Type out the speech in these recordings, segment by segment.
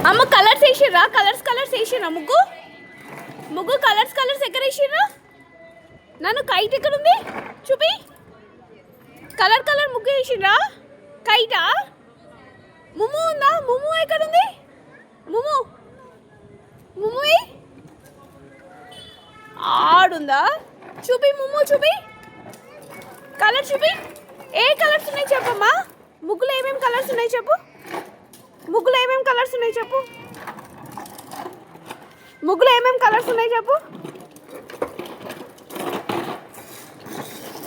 అమ్మ colours వేసిర్రా? Colours వేసిర్రా? ముగ్గు colours ఎక్కడ వేసిర్రా? నన్ను కైట్ ఎక్కడ ఉంది చూపి. కలర్ ముగ్గు వేసిర్రా? కైటా? ముమ్ము ఉందా? ముమ్ము ఎక్కడ ఉంది? ముమ్ము ఆడుందా? చూపి ముమ్ము చూపి. కలర్ చూపి. ఏ కలర్స్ ఉన్నాయి చెప్పమ్మా. ముగ్గులో ఏమేమి కలర్స్ ఉన్నాయి చెప్పు. ముగ్గులో ఏమేమి కలర్స్ ఉన్నాయి చెప్పు.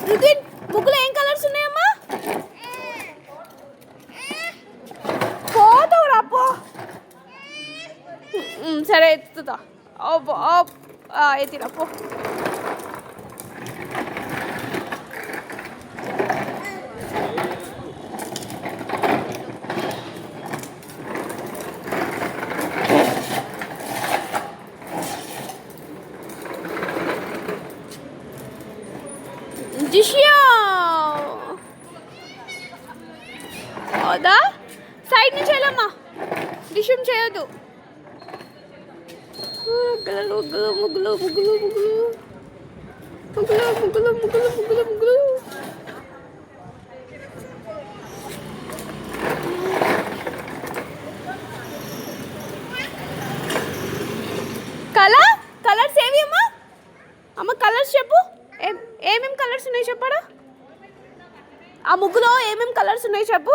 రుతిన్ ముగ్గులో ఏం కలర్స్ ఉన్నాయమ్మా? పోతావు రాపో. సరే ఎత్తుతా. ఎత్తిరా పో. జిషియా వద్దా? సైడ్ నుంచి వెళ్ళమ్మా. డిషం చేయొద్దు. ముగ్గులు కలర్స్ ఏవి అమ్మా? అమ్మ కలర్స్ చెప్పు. ఏమేమి కలర్స్ ఉన్నాయి చెప్పాడా? ఆ ముగ్గులో ఏమేమి కలర్స్ ఉన్నాయి చెప్పు.